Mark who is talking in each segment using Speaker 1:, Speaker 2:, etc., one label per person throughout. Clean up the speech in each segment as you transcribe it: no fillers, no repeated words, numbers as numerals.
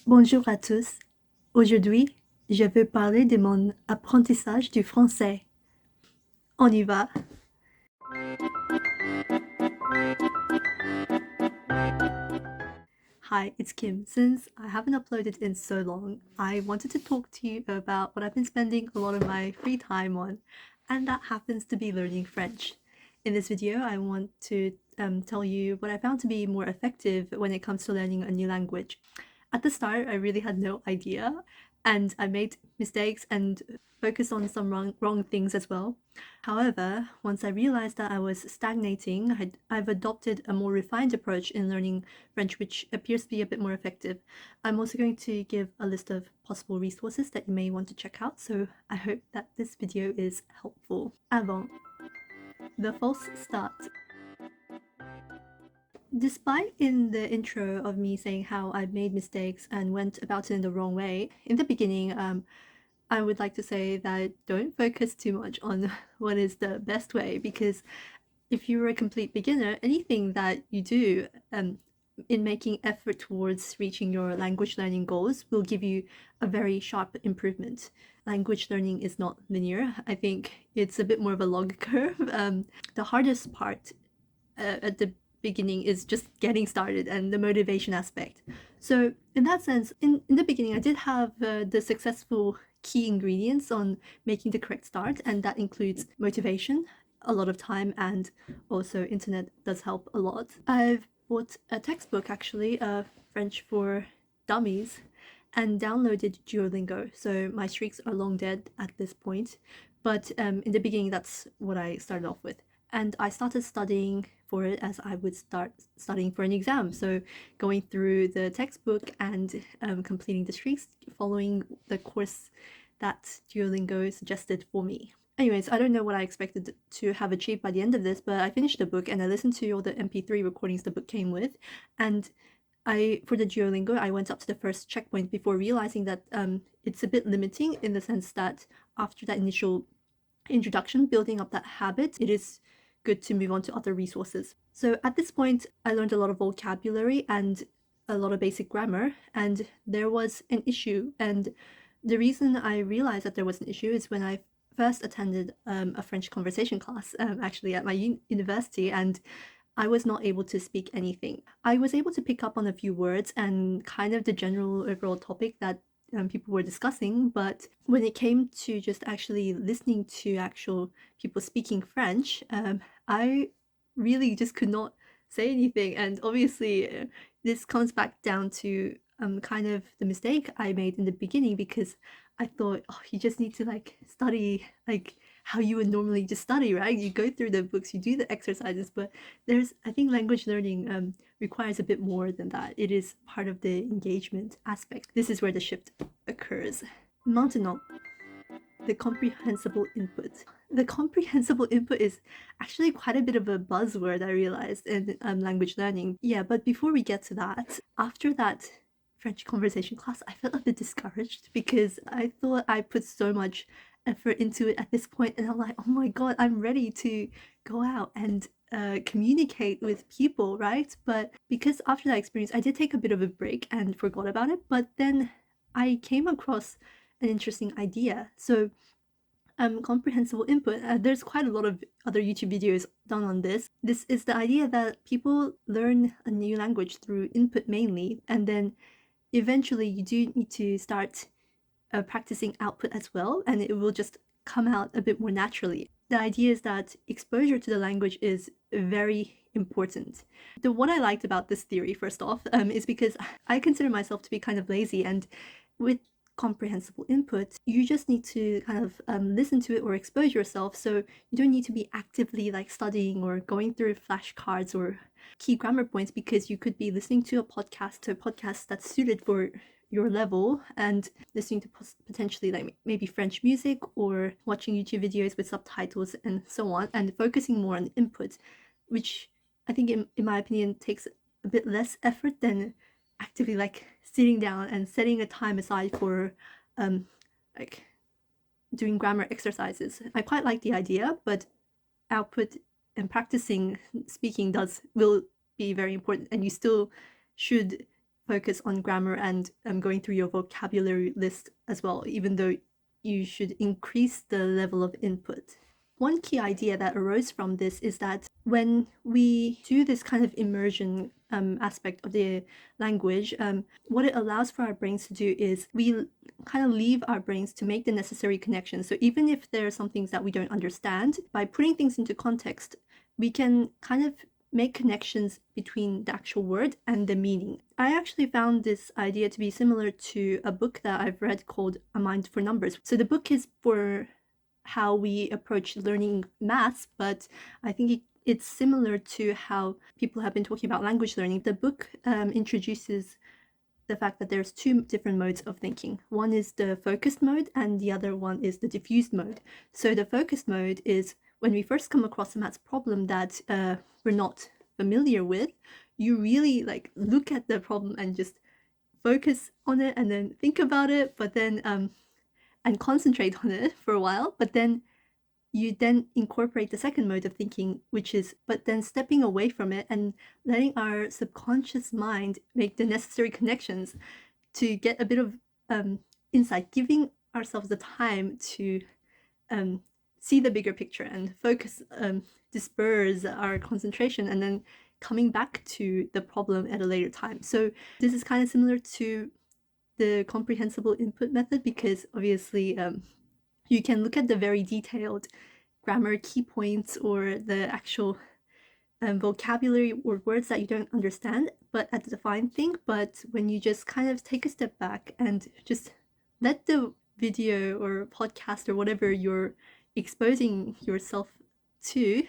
Speaker 1: Bonjour à tous. Aujourd'hui, je veux parler de mon apprentissage du français. On y va. Hi, it's Kim. Since I haven't uploaded in so long, I wanted to talk to you about what I've been spending a lot of my free time on, and that happens to be learning French. In this video, I want to tell you what I found to be more effective when it comes to learning a new language. At the start, I really had no idea, and I made mistakes and focused on some wrong things as well. However, once I realized that I was stagnating, I've adopted a more refined approach in learning French, which appears to be a bit more effective. I'm also going to give a list of possible resources that you may want to check out, so I hope that this video is helpful. Avant. The false start. Despite in the intro of me saying how I made mistakes and went about it in the wrong way, in the beginning, I would like to say that don't focus too much on what is the best way, because if you're a complete beginner, anything that you do in making effort towards reaching your language learning goals will give you a very sharp improvement. Language learning is not linear. I think it's a bit more of a log curve. The hardest part at the beginning is just getting started and the motivation aspect. So in that sense, in the beginning, I did have the successful key ingredients on making the correct start, and that includes motivation, a lot of time, and also internet does help a lot. I've bought a textbook, actually, French for Dummies, and downloaded Duolingo. So my streaks are long dead at this point, but in the beginning, that's what I started off with. And I started studying for it as I would start studying for an exam. So going through the textbook and completing the streaks, following the course that Duolingo suggested for me. Anyways, I don't know what I expected to have achieved by the end of this, but I finished the book and I listened to all the MP3 recordings the book came with. And for the Duolingo, I went up to the first checkpoint before realizing that it's a bit limiting in the sense that after that initial introduction, building up that habit, it is good to move on to other resources. So at this point, I learned a lot of vocabulary and a lot of basic grammar, and there was an issue. And the reason I realized that there was an issue is when I first attended a French conversation class, actually at my university, and I was not able to speak anything. I was able to pick up on a few words and kind of the general overall topic that people were discussing, but when it came to just actually listening to actual people speaking French, I really just could not say anything. And obviously, this comes back down to kind of the mistake I made in the beginning, because I thought, oh, you just need to like study like how you would normally just study, right? You go through the books, you do the exercises, but I think language learning requires a bit more than that. It is part of the engagement aspect. This is where the shift occurs. Maintenant, the comprehensible input. The comprehensible input is actually quite a bit of a buzzword, I realized, in language learning. Yeah, but before we get to that, after that French conversation class, I felt a bit discouraged because I thought I put so much effort into it at this point, and I'm like, oh my god, I'm ready to go out and communicate with people, right? But because after that experience, I did take a bit of a break and forgot about it, but then I came across an interesting idea. So comprehensible input, there's quite a lot of other YouTube videos done on this. This is the idea that people learn a new language through input mainly, and then eventually you do need to start practicing output as well, and it will just come out a bit more naturally. The idea is that exposure to the language is very important. What I liked about this theory, first off, is because I consider myself to be kind of lazy, and with comprehensible input, you just need to kind of listen to it or expose yourself, so you don't need to be actively like studying or going through flashcards or key grammar points, because you could be listening to a podcast that's suited for your level and listening to potentially like maybe French music or watching YouTube videos with subtitles and so on, and focusing more on input, which I think in my opinion takes a bit less effort than actively like sitting down and setting a time aside for like doing grammar exercises. I quite like the idea, but output and practicing speaking will be very important, and you still should focus on grammar and going through your vocabulary list as well, even though you should increase the level of input. One key idea that arose from this is that when we do this kind of immersion aspect of the language, what it allows for our brains to do is we kind of leave our brains to make the necessary connections. So even if there are some things that we don't understand, by putting things into context, we can kind of make connections between the actual word and the meaning. I actually found this idea to be similar to a book that I've read called A Mind for Numbers. So the book is for how we approach learning maths, but I think it's similar to how people have been talking about language learning. The book introduces the fact that there's two different modes of thinking. One is the focused mode and the other one is the diffused mode. So the focused mode is when we first come across a maths problem that we're not familiar with, you really like look at the problem and just focus on it and then think about it, but then and concentrate on it for a while, but then you then incorporate the second mode of thinking, which is but then stepping away from it and letting our subconscious mind make the necessary connections to get a bit of insight, giving ourselves the time to see the bigger picture and focus, disperse our concentration, and then coming back to the problem at a later time. So this is kind of similar to the comprehensible input method, because obviously you can look at the very detailed grammar key points or the actual vocabulary or words that you don't understand but at the defined thing, but when you just kind of take a step back and just let the video or podcast or whatever you're exposing yourself to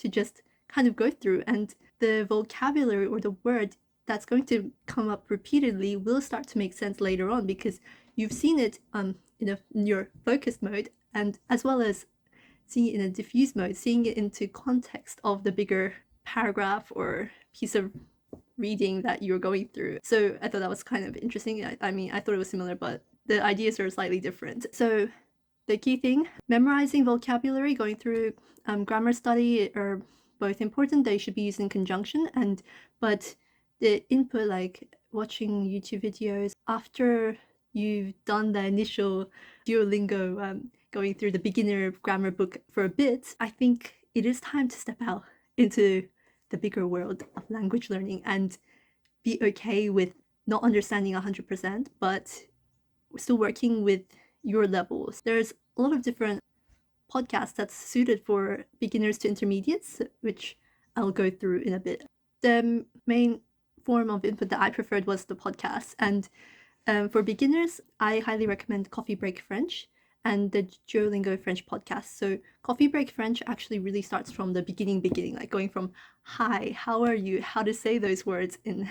Speaker 1: just kind of go through, and the vocabulary or the word that's going to come up repeatedly will start to make sense later on because you've seen it in your focused mode, and as well as seeing it in a diffuse mode, seeing it into context of the bigger paragraph or piece of reading that you're going through. So I thought that was kind of interesting. I mean, I thought it was similar, but the ideas are slightly different. So the key thing, memorizing vocabulary, going through grammar study are both important. They should be used in conjunction, but the input, like watching YouTube videos after you've done the initial Duolingo, going through the beginner grammar book for a bit, I think it is time to step out into the bigger world of language learning and be okay with not understanding 100%, but still working with your levels. There's a lot of different podcasts that's suited for beginners to intermediates, which I'll go through in a bit. The main form of input that I preferred was the podcast, and for beginners, I highly recommend Coffee Break French and the Duolingo French podcast. So Coffee Break French actually really starts from the beginning, like going from hi, how are you, how to say those words in,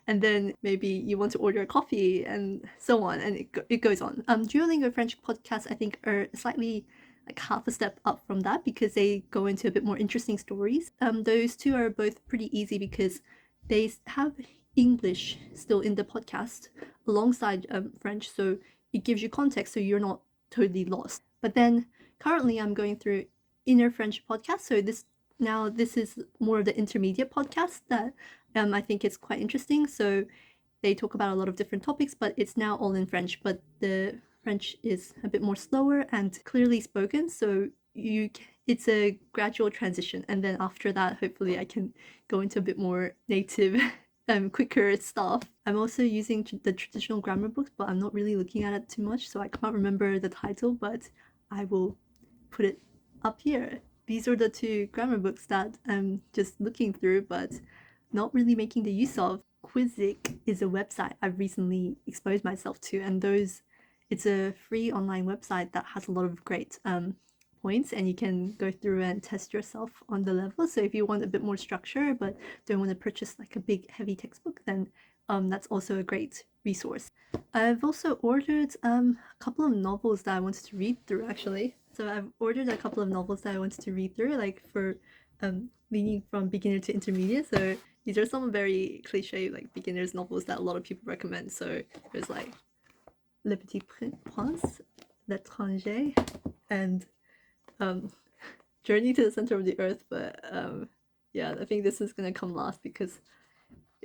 Speaker 1: and then maybe you want to order a coffee and so on, and it goes on. Duolingo French podcasts I think are slightly like half a step up from that because they go into a bit more interesting stories. Those two are both pretty easy because they have English still in the podcast alongside French, so it gives you context so you're not totally lost. But then currently I'm going through Inner French podcast, so this is more of the intermediate podcast that I think is quite interesting. So they talk about a lot of different topics, but it's now all in French, but the French is a bit more slower and clearly spoken, so it's a gradual transition, and then after that hopefully I can go into a bit more native quicker stuff. I'm also using the traditional grammar books, but I'm not really looking at it too much, so I can't remember the title, but I will put it up here. These are the two grammar books that I'm just looking through but not really making the use of. Quizzic is a website I've recently exposed myself to, and it's a free online website that has a lot of great points, and you can go through and test yourself on the level. So if you want a bit more structure but don't want to purchase like a big heavy textbook, then that's also a great resource. I've also ordered a couple of novels that I wanted to read through actually. So I've ordered a couple of novels that I wanted to read through, like for leaning from beginner to intermediate. So these are some very cliche like beginners novels that a lot of people recommend. So there's like Le Petit Prince, L'étranger, and Journey to the Center of the Earth, but yeah, I think this is gonna come last because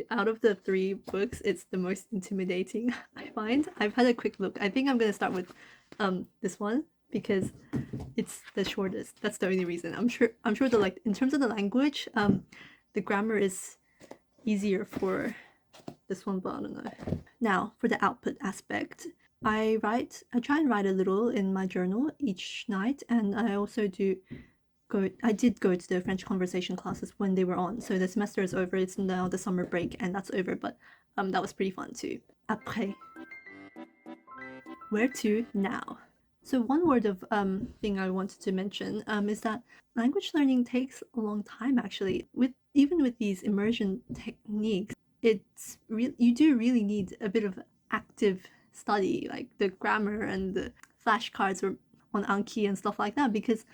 Speaker 1: out of the 3 books, it's the most intimidating, I find. I've had a quick look. I think I'm gonna start with this one because it's the shortest. That's the only reason. I'm sure the, like, in terms of the language, the grammar is easier for this one, but I don't know. Now, for the output aspect, I try and write a little in my journal each night, and I also I did go to the French conversation classes when they were on. So the semester is over, it's now the summer break, and that's over, but that was pretty fun too. Après. Where to now? So one word of thing I wanted to mention is that language learning takes a long time actually. Even with these immersion techniques, you do really need a bit of active study, like the grammar and the flashcards or on Anki and stuff like that, because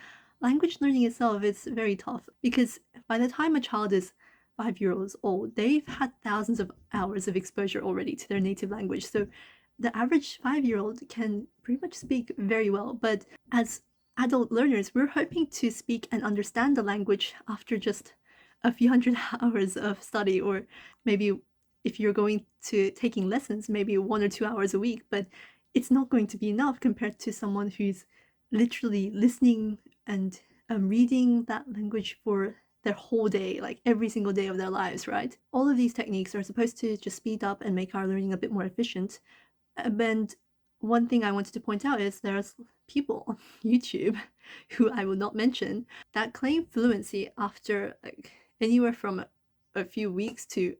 Speaker 1: language learning itself is very tough, because by the time a child is 5 years old, they've had thousands of hours of exposure already to their native language. So the average 5-year-old can pretty much speak very well, but as adult learners, we're hoping to speak and understand the language after just a few hundred hours of study, or maybe if you're going to taking lessons, maybe 1 or 2 hours a week, but it's not going to be enough compared to someone who's literally listening and reading that language for their whole day, like every single day of their lives, right? All of these techniques are supposed to just speed up and make our learning a bit more efficient. And one thing I wanted to point out is there's people on YouTube, who I will not mention, that claim fluency after like anywhere from a few weeks to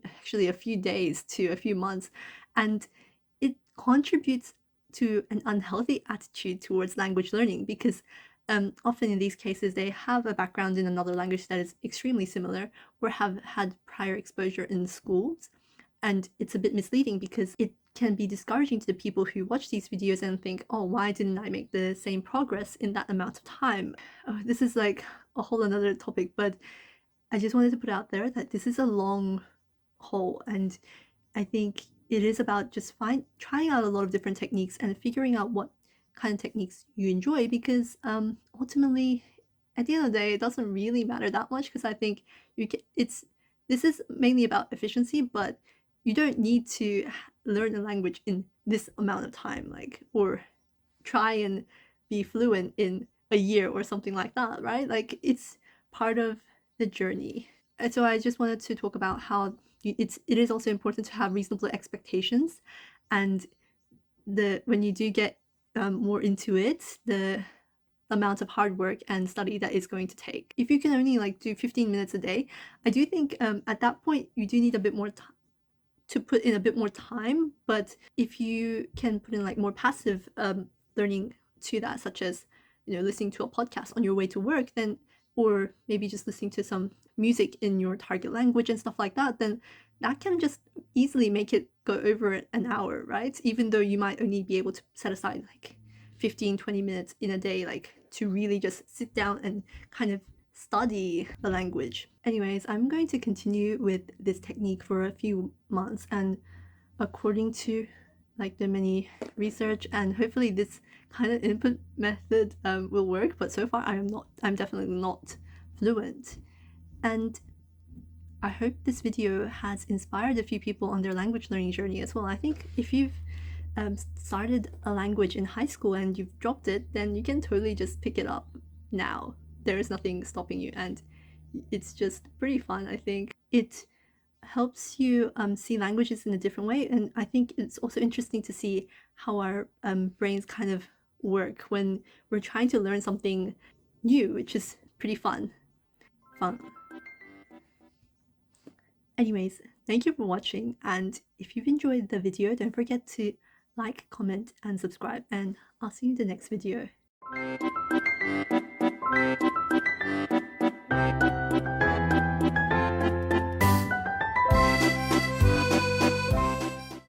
Speaker 1: actually a few days to a few months, and it contributes to an unhealthy attitude towards language learning, because often in these cases they have a background in another language that is extremely similar, or have had prior exposure in schools, and it's a bit misleading because it can be discouraging to the people who watch these videos and think, oh, why didn't I make the same progress in that amount of time? Oh, this is like a whole another topic, but I just wanted to put out there that this is a long haul, and I think it is about just trying out a lot of different techniques and figuring out what kind of techniques you enjoy, because ultimately at the end of the day it doesn't really matter that much, because I think this is mainly about efficiency, but you don't need to learn a language in this amount of time, like, or try and be fluent in a year or something like that, right? Like, it's part of the journey. And so I just wanted to talk about how it is also important to have reasonable expectations, and when you do get more into it, the amount of hard work and study that is going to take. If you can only like do 15 minutes a day, I do think at that point you do need a bit more to put in a bit more time. But if you can put in like more passive learning to that, such as, you know, listening to a podcast on your way to work, then, or maybe just listening to some music in your target language and stuff like that, then that can just easily make it go over an hour, right? Even though you might only be able to set aside like 15-20 minutes in a day, like to really just sit down and kind of study the language. Anyways, I'm going to continue with this technique for a few months, and according to like the many research, and hopefully this kind of input method will work, but so far I'm definitely not fluent. And I hope this video has inspired a few people on their language learning journey as well. I think if you've started a language in high school and you've dropped it, then you can totally just pick it up now. There is nothing stopping you, and it's just pretty fun. I think it helps you see languages in a different way, and I think it's also interesting to see how our brains kind of work when we're trying to learn something new, which is pretty fun. Anyways, thank you for watching, and if you've enjoyed the video, don't forget to like, comment, and subscribe, and I'll see you in the next video.